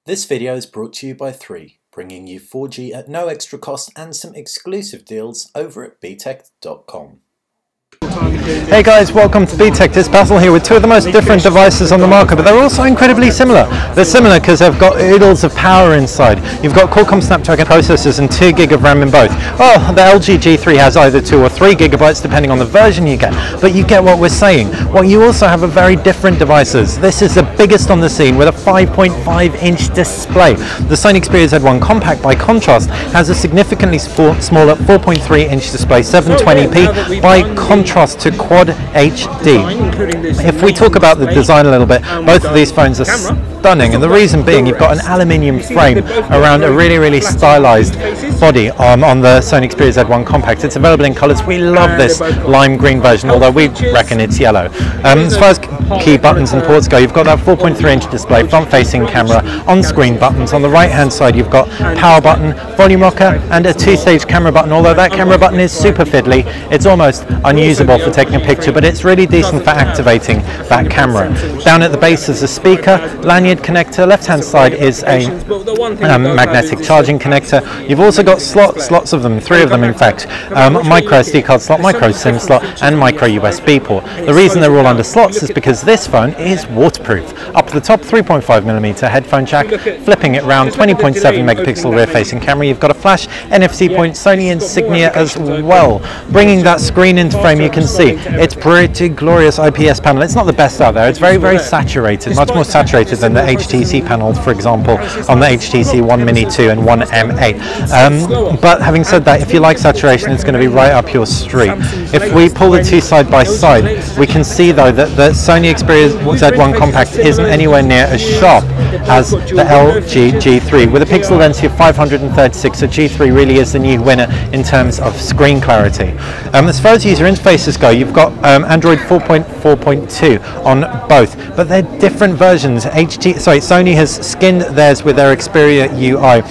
This video is brought to you by 3, bringing you 4G at no extra cost and some exclusive deals over at btech.com. Hey guys, welcome to BTech. It's Basil here with two of the most different devices on the market, but they're also incredibly similar. They're similar because they've got oodles of power inside. You've got Qualcomm Snapdragon processors and 2 GB of RAM in both. Oh, the LG G3 has either 2 or 3 GB depending on the version you get, but you get what we're saying. Well, you also have a very different devices. This is the biggest on the scene with a 5.5-inch display. The Sony Xperia Z1 Compact, by contrast, has a significantly smaller 4.3-inch display, 720p, by contrast to Quad HD. If we talk about the design a little bit, both of these phones are stunning, and the reason being you've got an aluminium frame around a really stylized body on the Sony Xperia Z1 Compact. It's available in colors. We love this lime green version, although we reckon it's yellow. As far as key buttons and ports go, you've got that 4.3-inch display, front-facing camera, on-screen buttons. On the right-hand side, you've got power button, volume rocker, and a 2-stage camera button. Although that camera button is super fiddly, it's almost unusable for taking a picture, but it's really decent for activating that camera. Down at the base is a speaker, lanyard connector. Left-hand side is a magnetic charging connector. You've also got slots, lots of them, 3 of them in fact. Micro SD card slot, micro SIM slot, and micro USB port. The reason they're all under slots is because this phone is waterproof. Up the top, 3.5mm headphone jack, flipping it round, 20.7 megapixel rear-facing camera. You've got a flash NFC point, Sony insignia as well. Bringing that screen into frame, you can see it's pretty glorious IPS panel. It's not the best out there. It's very saturated, much more saturated than the HTC panel, for example, on the HTC One Mini 2 and One M8. But having said that, if you like saturation, it's going to be right up your street. If we pull the two side by side, we can see though that the Sony Xperia Z1 Compact isn't anywhere near as sharp as the LG G3. With a pixel density of 536, the G3 really is the new winner in terms of screen clarity. As far as user interfaces go, you've got Android 4.4.2 on both, but they're different versions. Sony has skinned theirs with their Xperia UI.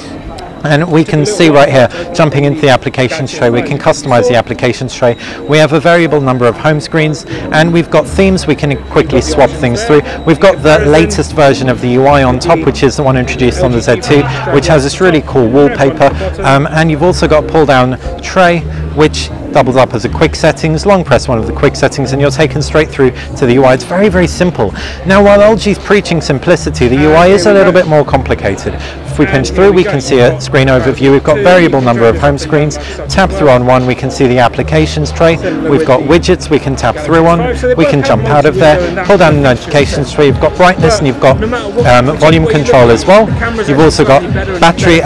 And we can see right here, jumping into the applications tray, we can customize the applications tray. We have a variable number of home screens, and we've got themes we can quickly swap things through. We've got the latest version of the UI on top, which is the one introduced on the Z2, which has this really cool wallpaper. And you've also got pull-down tray, which doubles up as a quick settings. Long press one of the quick settings and you're taken straight through to the UI. It's very simple. Now, while LG's preaching simplicity, the UI is a little bit more complicated. If we pinch through, we can see a screen overview. We've got variable number of home screens. Tap through on one, we can see the applications tray. We've got widgets we can tap through on. We can jump out of there. Pull down the notifications tray. You've got brightness and you've got volume control as well. You've also got battery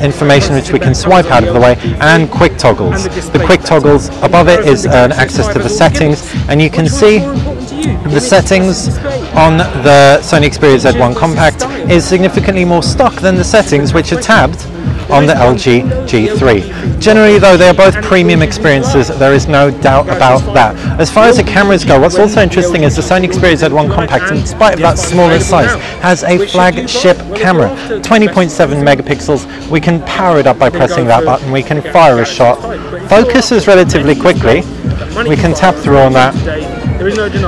information which we can swipe out of the way, and quick toggles. The quick toggles above it is access to the settings, and you can see the settings on the Sony Xperia Z1 Compact is significantly more stock than the settings which are tabbed on the LG G3. Generally though, they are both premium experiences, there is no doubt about that. As far as the cameras go, what's also interesting is the Sony Xperia Z1 Compact, in spite of that smaller size, has a flagship camera, 20.7 megapixels. We can power it up by pressing that button, we can fire a shot, focuses relatively quickly, we can tap through on that,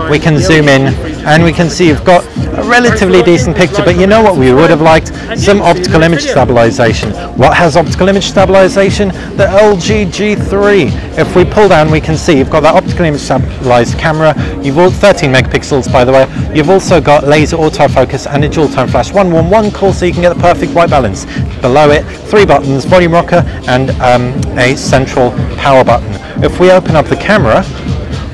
we can zoom in, and we can see you've got a relatively decent picture. But you know what we would have liked? Some optical image stabilization. What has optical image stabilization? The LG G3. If we pull down, we can see you've got that optical image stabilized camera. You've all 13 megapixels, by the way. You've also got laser autofocus and a dual tone flash. One warm, one cool, so you can get the perfect white balance. Below it, 3 buttons, volume rocker, and a central power button. If we open up the camera,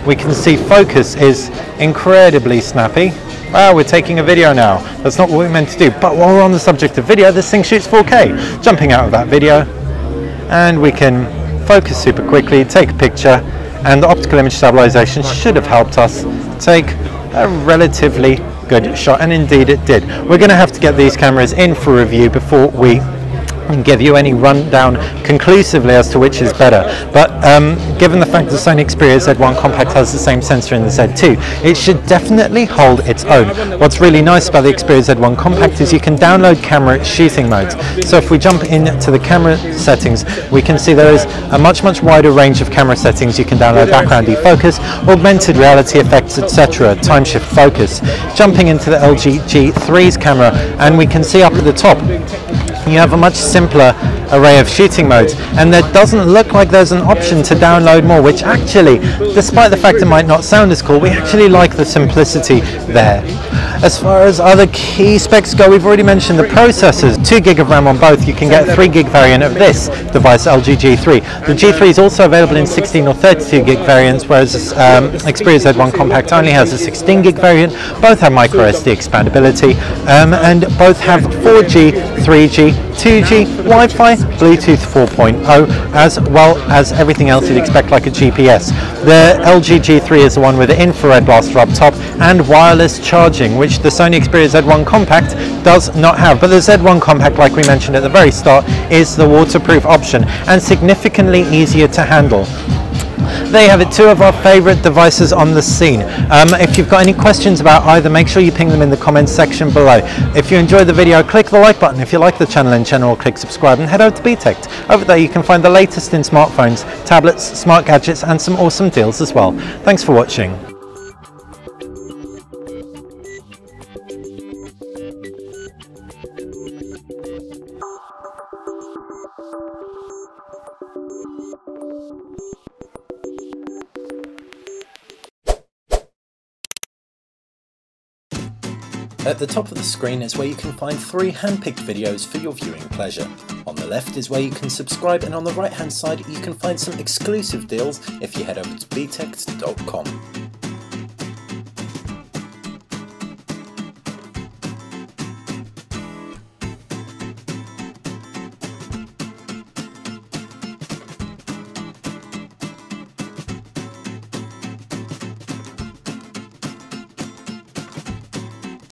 we can see focus is incredibly snappy. Wow, we're taking a video now. That's not what we're meant to do. But while we're on the subject of video, this thing shoots 4K. Jumping out of that video, and we can focus super quickly, take a picture, and the optical image stabilization should have helped us take a relatively good shot, and indeed it did. We're going to have to get these cameras in for review before we and give you any rundown conclusively as to which is better, but given the fact the Sony Xperia Z1 Compact has the same sensor in the Z2, it should definitely hold its own. What's really nice about the Xperia Z1 Compact is you can download camera shooting modes. So if we jump into the camera settings, we can see there is a much wider range of camera settings. You can download background defocus, augmented reality effects, etc., time shift focus. Jumping into the LG G3's camera, and we can see up at the top you have a much simpler array of shooting modes, and there doesn't look like there's an option to download more, which actually, despite the fact it might not sound as cool, we actually like the simplicity there. As far as other key specs go, we've already mentioned the processors. 2 GB of RAM on both. You can get a 3 GB variant of this device, LG G3. The G3 is also available in 16 or 32 GB variants, whereas Xperia Z1 Compact only has a 16 GB variant. Both have micro SD expandability, and both have 4G, 3G, 2G, Wi-Fi, Bluetooth 4.0, as well as everything else you'd expect like a GPS. The LG G3 is the one with the infrared blaster up top and wireless charging, which the Sony Xperia Z1 Compact does not have. But the Z1 Compact, like we mentioned at the very start, is the waterproof option and significantly easier to handle. There you have it, 2 of our favourite devices on the scene. If you've got any questions about either, make sure you ping them in the comments section below. If you enjoyed the video, click the like button. If you like the channel in general, click subscribe and head over to BTech. Over there you can find the latest in smartphones, tablets, smart gadgets and some awesome deals as well. Thanks for watching. At the top of the screen is where you can find 3 hand-picked videos for your viewing pleasure. On the left is where you can subscribe, and on the right hand side you can find some exclusive deals if you head over to btech.com.